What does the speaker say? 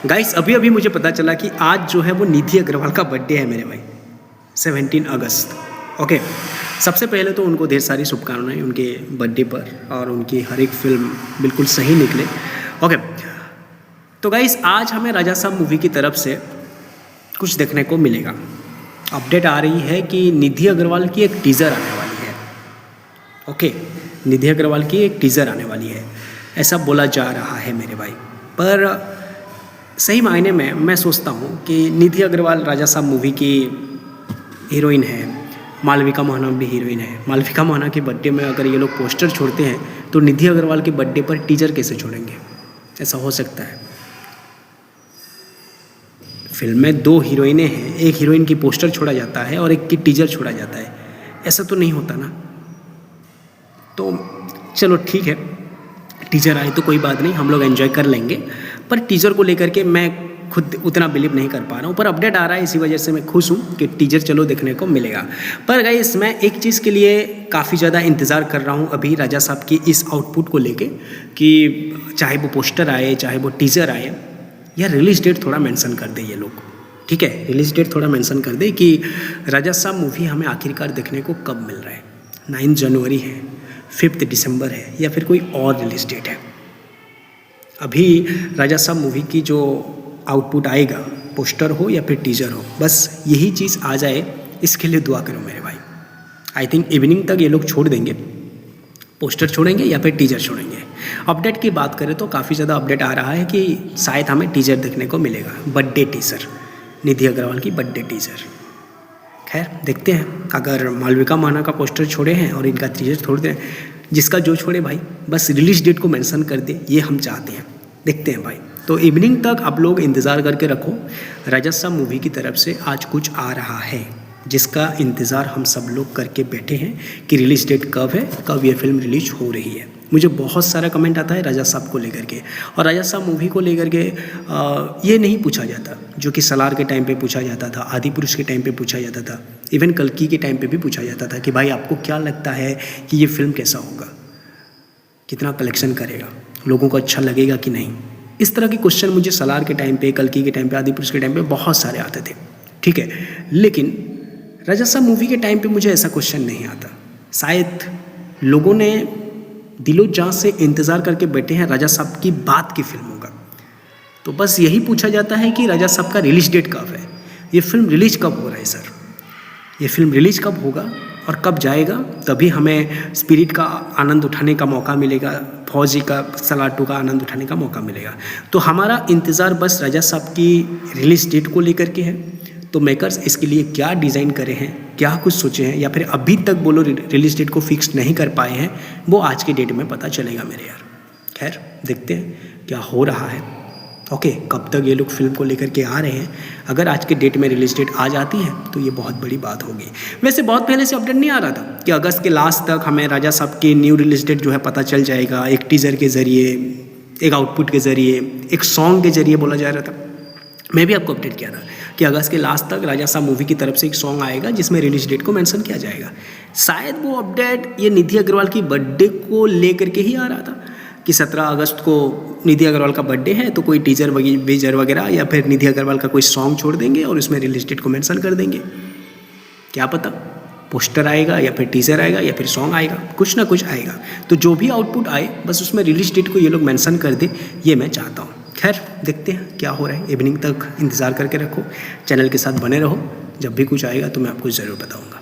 Guys अभी अभी मुझे पता चला कि आज जो है वो निधि अग्रवाल का बर्थडे है मेरे भाई, 17 अगस्त। ओके, सबसे पहले तो उनको ढेर सारी शुभकामनाएं उनके बर्थडे पर, और उनकी हर एक फिल्म बिल्कुल सही निकले। ओके, तो गाइस आज हमें राजा साहब मूवी की तरफ से कुछ देखने को मिलेगा। अपडेट आ रही है कि निधि अग्रवाल की एक टीज़र आने वाली है। ओके, निधि अग्रवाल की एक टीज़र आने वाली है, ऐसा बोला जा रहा है मेरे भाई। पर सही मायने में मैं सोचता हूँ कि निधि अग्रवाल राजा साहब मूवी की हीरोइन है, मालविका मोहना भी हीरोइन है। मालविका मोहना के बर्थडे में अगर ये लोग पोस्टर छोड़ते हैं तो निधि अग्रवाल के बर्थडे पर टीजर कैसे छोड़ेंगे? ऐसा हो सकता है? फिल्म में 2 हीरोइनें हैं, एक हीरोइन की पोस्टर छोड़ा जाता है और एक की टीजर छोड़ा जाता है, ऐसा तो नहीं होता ना। तो चलो ठीक है, टीजर आए तो कोई बात नहीं, हम लोग एंजॉय कर लेंगे। पर टीजर को लेकर के मैं खुद उतना बिलीव नहीं कर पा रहा हूँ, पर अपडेट आ रहा है, इसी वजह से मैं खुश हूँ कि टीजर चलो देखने को मिलेगा। पर गाइस मैं एक चीज़ के लिए काफ़ी ज़्यादा इंतज़ार कर रहा हूँ अभी राजा साहब की इस आउटपुट को लेके, कि चाहे वो पोस्टर आए, चाहे वो टीज़र आए, या रिलीज़ डेट थोड़ा मेंशन कर दे ये लोग। ठीक है, रिलीज़ डेट थोड़ा मेंशन कर दे कि राजा साहब मूवी हमें आखिरकार देखने को कब मिल रहा है। 9 जनवरी है, 5 दिसंबर है, या फिर कोई और रिलीज़ डेट है। अभी राजा साहब मूवी की जो आउटपुट आएगा, पोस्टर हो या फिर टीजर हो, बस यही चीज़ आ जाए, इसके लिए दुआ करो मेरे भाई। आई थिंक इवनिंग तक ये लोग छोड़ देंगे, पोस्टर छोड़ेंगे या फिर टीजर छोड़ेंगे। अपडेट की बात करें तो काफ़ी ज़्यादा अपडेट आ रहा है कि शायद हमें टीजर देखने को मिलेगा, बर्थडे टीजर, निधि अग्रवाल की बर्थडे टीजर। खैर देखते हैं, अगर मालविका मोहना का पोस्टर छोड़े हैं और इनका टीजर छोड़ दें, जिसका जो छोड़े भाई, बस रिलीज डेट को मेंशन कर दे, ये हम चाहते हैं। देखते हैं भाई। तो इवनिंग तक आप लोग इंतज़ार करके रखो, राजा साहब मूवी की तरफ से आज कुछ आ रहा है, जिसका इंतज़ार हम सब लोग करके बैठे हैं कि रिलीज डेट कब है, कब ये फिल्म रिलीज हो रही है। मुझे बहुत सारा कमेंट आता है राजा साहब को लेकर के, और राजा साहब मूवी को लेकर के ये नहीं पूछा जाता जो कि सलार के टाइम पे पूछा जाता था, आदिपुरुष के टाइम पे पूछा जाता था, इवन कल्कि के टाइम पे भी पूछा जाता था कि भाई आपको क्या लगता है कि ये फिल्म कैसा होगा, कितना कलेक्शन करेगा, लोगों को अच्छा लगेगा कि नहीं। इस तरह के क्वेश्चन मुझे सलार के टाइम पे, कल्कि के टाइम पे, आदिपुरुष के टाइम पे बहुत सारे आते थे। ठीक है, लेकिन राजा साहब मूवी के टाइम पे मुझे ऐसा क्वेश्चन नहीं आता। शायद लोगों ने दिलो जान से इंतज़ार करके बैठे हैं राजा साहब की बात की फिल्मों का, तो बस यही पूछा जाता है कि राजा साहब का रिलीज डेट कब है, ये फिल्म रिलीज कब हो रहा है सर, ये फिल्म रिलीज कब होगा और कब जाएगा, तभी हमें स्पिरिट का आनंद उठाने का मौका मिलेगा, फौजी का सलार 2 का आनंद उठाने का मौका मिलेगा। तो हमारा इंतज़ार बस राजा साहब की रिलीज डेट को लेकर के है। तो मेकर्स इसके लिए क्या डिज़ाइन करे हैं, क्या कुछ सोचे हैं, या फिर अभी तक बोलो रिलीज डेट को फिक्स नहीं कर पाए हैं, वो आज के डेट में पता चलेगा मेरे यार। खैर देखते हैं क्या हो रहा है। ओके, कब तक ये लोग फिल्म को लेकर के आ रहे हैं। अगर आज के डेट में रिलीज डेट आ जाती है तो ये बहुत बड़ी बात होगी। वैसे बहुत पहले से अपडेट नहीं आ रहा था कि अगस्त के लास्ट तक हमें राजा साहब की न्यू रिलीज डेट जो है पता चल जाएगा, एक टीज़र के ज़रिए, एक आउटपुट के ज़रिए, एक सॉन्ग के ज़रिए बोला जा रहा था। मैं भी आपको अपडेट किया था कि अगस्त के लास्ट तक राजा साहब मूवी की तरफ से एक सॉन्ग आएगा जिसमें रिलीज डेट को मेंशन किया जाएगा। शायद वो अपडेट ये निधि अग्रवाल की बर्थडे को लेकर के ही आ रहा था कि 17 अगस्त को निधि अग्रवाल का बर्थडे है, तो कोई टीजर वगैरह या फिर निधि अग्रवाल का कोई सॉन्ग छोड़ देंगे और उसमें रिलीज डेट को मेंशन कर देंगे। क्या पता पोस्टर आएगा या फिर टीजर आएगा या फिर सॉन्ग आएगा, कुछ ना कुछ आएगा। तो जो भी आउटपुट आए बस उसमें रिलीज डेट को ये लोग मेंशन कर दे, ये मैं चाहता हूँ। खैर देखते हैं क्या हो रहा है। इवनिंग तक इंतज़ार करके रखो, चैनल के साथ बने रहो, जब भी कुछ आएगा तो मैं आपको ज़रूर बताऊँगा।